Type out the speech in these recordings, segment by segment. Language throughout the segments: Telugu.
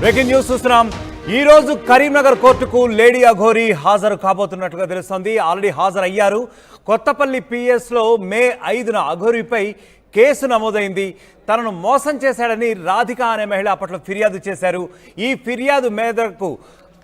బ్రేకింగ్ న్యూస్ చూస్తున్నాం. ఈ రోజు కరీంనగర్ కోర్టుకు లేడీ అఘోరి హాజరు కాబోతున్నట్లుగా తెలుస్తోంది. ఆల్రెడీ హాజరయ్యారు. కొత్తపల్లి పిఎస్లో మే 5న అఘోరిపై కేసు నమోదైంది. తనను మోసం చేశాడని రాధిక అనే మహిళ అప్పట్లో ఫిర్యాదు చేశారు. ఈ ఫిర్యాదు మేరకు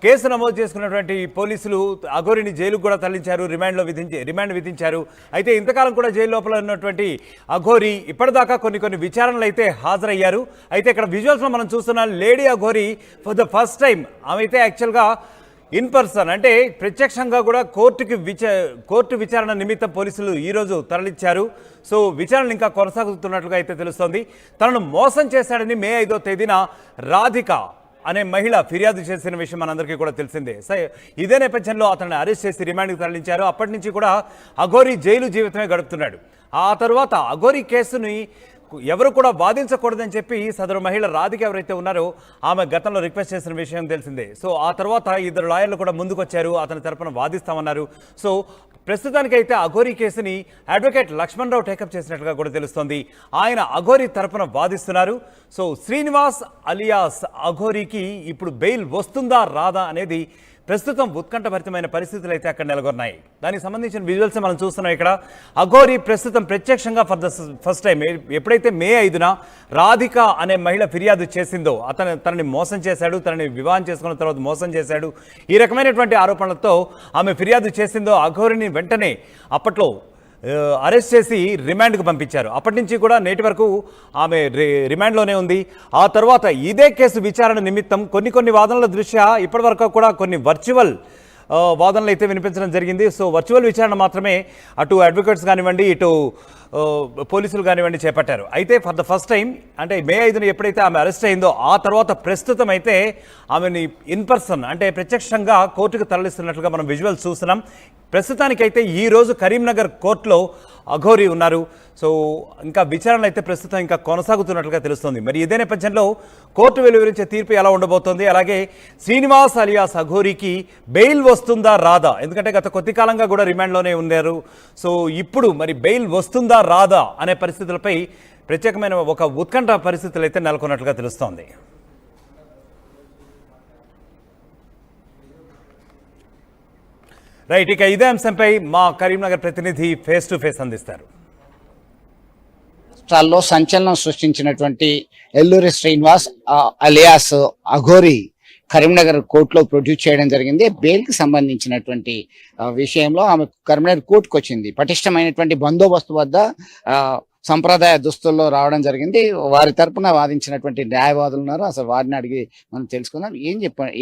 కేసు నమోదు చేసుకున్నటువంటి పోలీసులు అఘోరిని జైలుకు కూడా తరలించారు, రిమాండ్ విధించారు. అయితే ఇంతకాలం కూడా జైలు లోపల ఉన్నటువంటి అఘోరి ఇప్పటిదాకా కొన్ని విచారణలు అయితే హాజరయ్యారు. అయితే ఇక్కడ విజువల్స్లో మనం చూస్తున్న lady Aghori for the first time ఆమె అయితే యాక్చువల్గా ఇన్ పర్సన్ అంటే ప్రత్యక్షంగా కూడా కోర్టు విచారణ నిమిత్తం పోలీసులు ఈరోజు తరలించారు. సో విచారణ ఇంకా కొనసాగుతున్నట్లుగా అయితే తెలుస్తోంది. తనను మోసం చేశాడని మే 5వ తేదీన రాధిక అనే మహిళ ఫిర్యాదు చేసిన విషయం మనందరికీ కూడా తెలిసిందే. ఇదే నేపథ్యంలో అతన్ని అరెస్ట్ చేసి రిమాండ్కి తరలించారు. అప్పటి నుంచి కూడా అఘోరి జైలు జీవితమే గడుపుతున్నాడు. ఆ తర్వాత అఘోరి కేసుని ఎవరు కూడా వాదించకూడదని చెప్పి సదరు మహిళ రాధిక ఎవరైతే ఉన్నారో ఆమె గతంలో రిక్వెస్ట్ చేసిన విషయం తెలిసిందే. సో ఆ తర్వాత ఇద్దరు లాయర్లు కూడా ముందుకొచ్చారు, అతని తరపున వాదిస్తామన్నారు. సో ప్రస్తుతానికైతే అఘోరి కేసుని అడ్వకేట్ లక్ష్మణ్ రావు టేకప్ చేసినట్లుగా కూడా తెలుస్తోంది. ఆయన అఘోరి తరపున వాదిస్తున్నారు. సో శ్రీనివాస్ అలియాస్ అఘోరికి ఇప్పుడు బెయిల్ వస్తుందా రాదా అనేది ప్రస్తుతం ఉత్కంఠభరితమైన పరిస్థితులు అయితే అక్కడ నెలకొన్నాయి. దానికి సంబంధించిన విజువల్స్ మనం చూస్తున్నాం. ఇక్కడ అఘోరి ప్రస్తుతం ప్రత్యక్షంగా ఫర్ ద ఫస్ట్ టైం ఎప్పుడైతే మే 5న రాధిక అనే మహిళ ఫిర్యాదు చేసిందో తనని మోసం చేశాడు, తనని వివాహం చేసుకున్న తర్వాత మోసం చేశాడు, ఈ రకమైనటువంటి ఆరోపణలతో ఆమె ఫిర్యాదు చేసిందో అఘోరిని వెంటనే అప్పట్లో అరెస్ట్ చేసి రిమాండ్కు పంపించారు. అప్పటి నుంచి కూడా నేటి వరకు ఆమె రిమాండ్లోనే ఉంది. ఆ తర్వాత ఇదే కేసు విచారణ నిమిత్తం కొన్ని వాదనల దృష్ట్యా ఇప్పటివరకు కూడా కొన్ని వర్చువల్ వాదనలు అయితే వినిపించడం జరిగింది. సో వర్చువల్ విచారణ మాత్రమే అటు అడ్వకేట్స్ కానివ్వండి, ఇటు పోలీసులు కానివ్వండి చేపట్టారు. అయితే ఫర్ ద ఫస్ట్ టైం అంటే మే 5న ఎప్పుడైతే ఆమె అరెస్ట్ అయిందో ఆ తర్వాత ప్రస్తుతం అయితే ఆమెని ఇన్ పర్సన్ అంటే ప్రత్యక్షంగా కోర్టుకు తరలిస్తున్నట్లుగా మనం విజువల్స్ చూస్తున్నాం. ప్రస్తుతానికైతే ఈరోజు కరీంనగర్ కోర్టులో అఘోరి ఉన్నారు. సో ఇంకా విచారణ అయితే ప్రస్తుతం ఇంకా కొనసాగుతున్నట్లుగా తెలుస్తోంది. మరి ఇదే నేపథ్యంలో కోర్టు వెలువరించే తీర్పు ఎలా ఉండబోతోంది, అలాగే శ్రీనివాస్ అలియాస్ అఘోరికి బెయిల్ వస్తుందా రాదా, ఎందుకంటే గత కొద్ది కాలంగా కూడా రిమాండ్లోనే ఉన్నారు. సో ఇప్పుడు మరి బెయిల్ వస్తుందా రాదా అనే పరిస్థితులపై ప్రత్యేకమైన ఒక ఉత్కంఠ పరిస్థితులు అయితే నెలకొన్నట్లుగా తెలుస్తోంది. రైట్, ఇక ఇదే అంశంపై మా కరీంనగర్ ప్రతినిధి ఫేస్ టు ఫేస్ అందిస్తారు. రాష్ట్రాల్లో సంచలనం సృష్టించినటువంటి ఎల్లూరి శ్రీనివాస్ అలియాస్ అఘోరి కరీంనగర్ కోర్టులో ప్రొడ్యూస్ చేయడం జరిగింది. బెయిల్కి సంబంధించినటువంటి విషయంలో ఆమె కరీంనగర్ కోర్టుకు వచ్చింది. పటిష్టమైనటువంటి బందోబస్తు వద్ద సంప్రదాయ దుస్తుల్లో రావడం జరిగింది. వారి తరపున వాదించినటువంటి న్యాయవాదులు ఉన్నారు. అసలు వారిని అడిగి మనం తెలుసుకుందాం.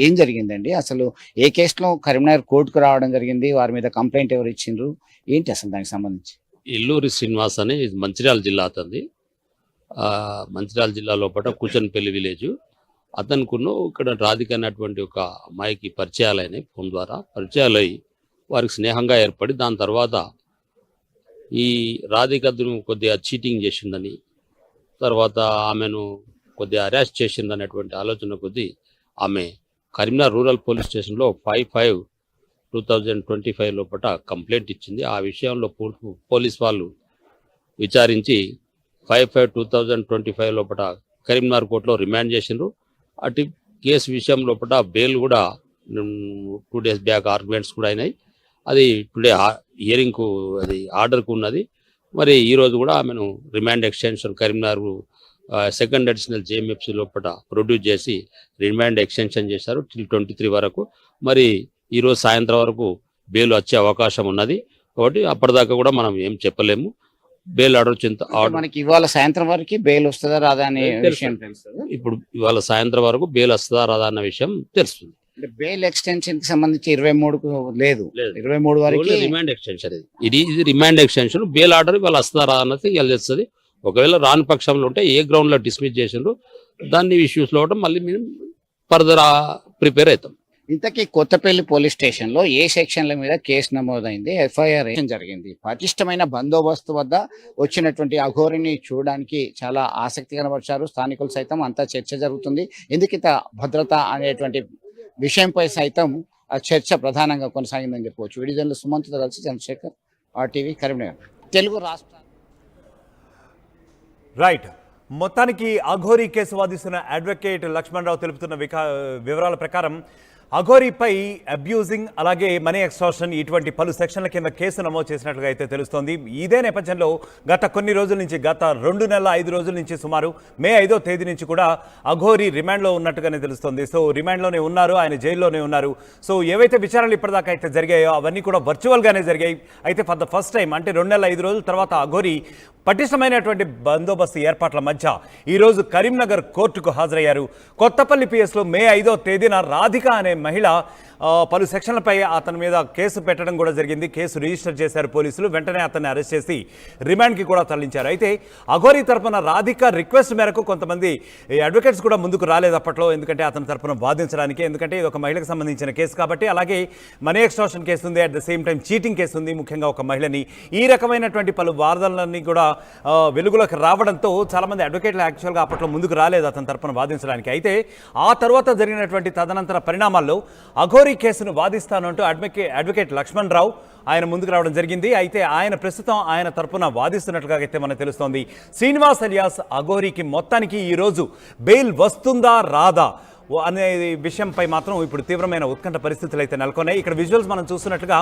ఏం జరిగిందండి, అసలు ఏ కేసులో కరీంనగర్ కోర్టుకు రావడం జరిగింది, వారి మీద కంప్లైంట్ ఎవరు ఇచ్చిండ్రు, ఏంటి అసలు దానికి సంబంధించి? ఎల్లూరి శ్రీనివాస్ అని మంచిర్యాల జిల్లా అతనిది. మంచిర్యాల జిల్లా లోపల కూచన్పల్లి విలేజ్. అతనుకును ఇక్కడ రాధిక అన్నటువంటి ఒక అమ్మాయికి పరిచయాలైన ఫోన్ ద్వారా పరిచయాలై వారికి స్నేహంగా ఏర్పడి దాని తర్వాత ఈ రాధికను కొద్దిగా చీటింగ్ చేసిందని, తర్వాత ఆమెను కొద్దిగా అరెస్ట్ చేసిందనేటువంటి ఆలోచన కొద్దీ ఆమె కరీంనగర్ రూరల్ పోలీస్ స్టేషన్లో 5/5/2025 లోపల కంప్లైంట్ ఇచ్చింది. ఆ విషయంలో పోలీస్ వాళ్ళు విచారించి 5/5/2025 లోపల కరీంనగర్ కోర్టులో రిమాండ్ చేసిండ్రు. అటు కేసు విషయం లోపల బెయిల్ కూడా 2 days బ్యాక్ ఆర్గ్యుమెంట్స్ కూడా అయినాయి. అది టుడే హియరింగ్కు అది ఆర్డర్కు ఉన్నది. మరి ఈరోజు కూడా ఆమెను remand extension Karimnagar second additional JMFC లోపల ప్రొడ్యూస్ చేసి రిమాండ్ ఎక్స్టెన్షన్ చేశారు టిల్ 23 వరకు. మరి ఈరోజు సాయంత్రం వరకు బెయిల్ వచ్చే అవకాశం ఉన్నది. కాబట్టి అప్పటిదాకా కూడా మనం ఏం చెప్పలేము. బెయిల్ ఆర్డర్ మనకి ఇవాళ సాయంత్రం వరకు బెయిల్ వస్తుందా రాదా అనే విషయం తెలుస్తుంది. ఇప్పుడు ఇవాళ సాయంత్రం వరకు బెయిల్ వస్తుందా రాదా అన్న విషయం తెలుస్తుంది. బెయిల్ ఎక్స్టెన్షన్ కి సంబంధించి 23కు లేదు, 23 వరకు రిమాండ్ ఎక్స్టెన్షన్. ఇది రిమాండ్ ఎక్స్టెన్షన్. బెయిల్ ఆర్డర్ ఇవాళ వస్తుందా రాదా అన్నది తెలుస్తుంది. ఒకవేళ రాని పక్షంలో ఉంటే ఏ గ్రౌండ్ లో డిస్మిస్ చేసిండ్రు దాన్ని ఇష్యూస్ లో మళ్ళీ మేము ఫర్దర్ ప్రిపేర్ అవుతాం. ఇంతకీ కొత్తపల్లి పోలీస్ స్టేషన్ లో ఏ సెక్షన్ల మీద కేసు నమోదైంది, ఎఫ్ఐఆర్ జరిగింది? పటిష్టమైన బందోబస్తు వద్ద వచ్చినటువంటి అఘోరిని చూడడానికి చాలా ఆసక్తి కనబరిచారు స్థానికులు సైతం. అంతా చర్చ జరుగుతుంది. ఎందుకింత భద్రత అనేటువంటి విషయంపై సైతం చర్చ ప్రధానంగా కొనసాగిందని చెప్పవచ్చు. విడిజన్లు సుమంత్తో కలిసి చంద్రశేఖర్, RTV, కరీంనగర్. తెలుగు రాష్ట్రాలు రైట్. మొత్తానికి అఘోరీ కేసు వాదిస్తున్న అడ్వకేట్ లక్ష్మణరావు తెలుపుతున్న వివరాల ప్రకారం అఘోరీపై అబ్యూజింగ్ అలాగే మనీ ఎక్స్టార్షన్ ఇటువంటి పలు సెక్షన్ల కింద కేసు నమోదు చేసినట్లుగా అయితే తెలుస్తోంది. ఇదే నేపథ్యంలో గత కొన్ని రోజుల నుంచి గత 2 నెలల 5 రోజుల నుంచి సుమారు మే 5వ తేదీ నుంచి కూడా అఘోరీ రిమాండ్లో ఉన్నట్టుగానే తెలుస్తోంది. సో రిమాండ్లోనే ఉన్నారు, ఆయన జైల్లోనే ఉన్నారు. సో ఏవైతే విచారణలు ఇప్పటిదాకా అయితే జరిగాయో అవన్నీ కూడా వర్చువల్గానే జరిగాయి. అయితే ఫర్ ద ఫస్ట్ టైం అంటే 2 నెలల 5 రోజుల తర్వాత అఘోరీ పటిష్టమైనటువంటి బందోబస్తు ఏర్పాట్ల మధ్య ఈరోజు కరీంనగర్ కోర్టుకు హాజరయ్యారు. కొత్తపల్లి పిఎస్లో మే 5వ తేదీన రాధిక అనే మహిళ పలు సెక్షన్లపై అతని మీద కేసు పెట్టడం కూడా జరిగింది. కేసు రిజిస్టర్ చేశారు పోలీసులు. వెంటనే అతన్ని అరెస్ట్ చేసి రిమాండ్కి కూడా తరలించారు. అయితే అఘోరీ తరపున రాధిక రిక్వెస్ట్ మేరకు కొంతమంది అడ్వకేట్స్ కూడా ముందుకు రాలేదు అప్పట్లో, ఎందుకంటే అతని తరపున వాదించడానికి. ఎందుకంటే ఇది ఒక మహిళకు సంబంధించిన కేసు కాబట్టి. అలాగే మనీ ఎక్స్టార్షన్ కేసు ఉంది, at the same time cheating case ఉంది, ముఖ్యంగా ఒక మహిళని. ఈ రకమైనటువంటి పలు వాదనలన్నీ కూడా వెలుగులోకి రావడంతో చాలామంది అడ్వకేట్లు యాక్చువల్గా అప్పట్లో ముందుకు రాలేదు అతని తరపున వాదించడానికి. అయితే ఆ తర్వాత జరిగినటువంటి తదనంతర పరిణామాల్లో అఘోరీ కేసును వాదిస్తానంటూ అడ్వకేట్ లక్ష్మణరావు ఆయన ముందుకు రావడం జరిగింది. అయితే ఆయన ప్రస్తుతం ఆయన తరపున వాదిస్తున్నట్లుగా అయితే మనకు తెలుస్తోంది. శ్రీనివాస్ అలియాస్ అఘోరీకి మొత్తానికి ఈరోజు బెయిల్ వస్తుందా రాదా అనే విషయంపై మాత్రం ఇప్పుడు తీవ్రమైన ఉత్కంఠ పరిస్థితులు అయితే నెలకొన్నాయి. ఇక్కడ విజువల్స్ మనం చూస్తున్నట్లుగా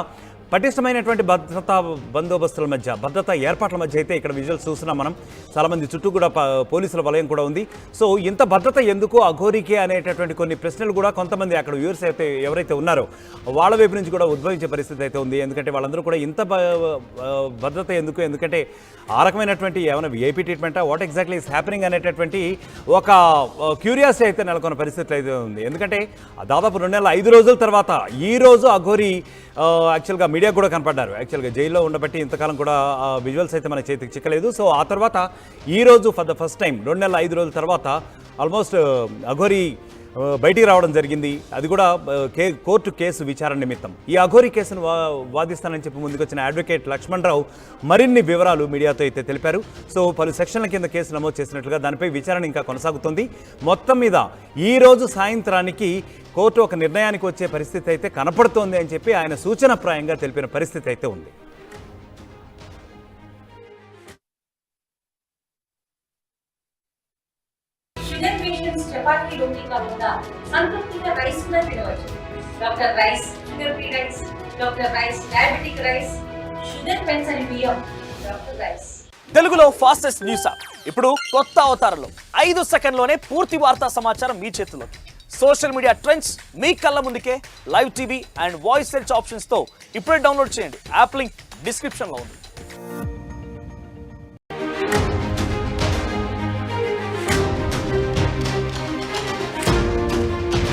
పటిష్టమైనటువంటి భద్రతా బందోబస్తుల మధ్య, భద్రతా ఏర్పాట్ల మధ్య అయితే ఇక్కడ విజువల్స్ చూస్తున్నాం మనం. చాలామంది చుట్టూ కూడా పోలీసుల వలయం కూడా ఉంది. సో ఇంత భద్రత ఎందుకు అఘోరీకే అనేటటువంటి కొన్ని ప్రశ్నలు కూడా కొంతమంది అక్కడ వ్యూవర్స్ అయితే ఎవరైతే ఉన్నారో వాళ్ళ వైపు నుంచి కూడా ఉద్భవించే పరిస్థితి అయితే ఉంది. ఎందుకంటే వాళ్ళందరూ కూడా ఇంత భద్రత ఎందుకు, ఎందుకంటే ఆ రకమైనటువంటి ఏమైనా విఐపీ ట్రీట్మెంటా, వాట్ ఎగ్జాక్ట్లీ ఈస్ హ్యాపెనింగ్ అనేటటువంటి ఒక క్యూరియాసిటీ అయితే నెలకొన్న పరిస్థితి అయితే ఉంది. ఎందుకంటే దాదాపు 2 నెలల 5 రోజుల తర్వాత ఈ రోజు అఘోరీ యాక్చువల్గా మీడియా కూడా కనపడ్డారు. యాక్చువల్గా జైల్లో ఉండబట్టి ఇంతకాలం కూడా విజువల్స్ అయితే మన చేతికి చిక్కలేదు. సో ఆ తర్వాత ఈరోజు ఫర్ ద ఫస్ట్ టైం 2 నెలల 5 రోజుల తర్వాత ఆల్మోస్ట్ అఘోరీ బయటికి రావడం జరిగింది. అది కూడా కోర్టు కేసు విచారణ నిమిత్తం. ఈ అఘోరీ కేసును వాదిస్తానని చెప్పి ముందుకొచ్చిన అడ్వకేట్ లక్ష్మణరావు మరిన్ని వివరాలు మీడియాతో అయితే తెలిపారు. సో పలు సెక్షన్ల కింద కేసు నమోదు చేసినట్లుగా దానిపై విచారణ ఇంకా కొనసాగుతుంది. మొత్తం మీద ఈ రోజు సాయంత్రానికి కోర్టు ఒక నిర్ణయానికి వచ్చే పరిస్థితి అయితే కనపడుతోంది అని చెప్పి ఆయన సూచనప్రాయంగా తెలిపిన పరిస్థితి అయితే ఉంది. షుగర్ పేషెంట్స్ చపాతీ రోటీ కాకుండా సంతృప్తిగా రైస్ కూడా తినవచ్చు. Doctor rice, sugar free rice, doctor rice, diabetic rice, sugar పెంచని బియ్యం, డాక్టర్ రైస్. తెలుగులో ఫాస్టెస్ట్ న్యూస్ యాప్ ఇప్పుడు కొత్త అవతారంలో 5 సెకండ్లోనే పూర్తి వార్తా సమాచారం మీ చేతిలో. సోషల్ మీడియా ట్రెండ్స్ మీ కళ్ళ ముందుకే live TV and voice search options తో ఇప్పుడే డౌన్లోడ్ చేయండి. యాప్ లింక్ డిస్క్రిప్షన్ లో ఉంది.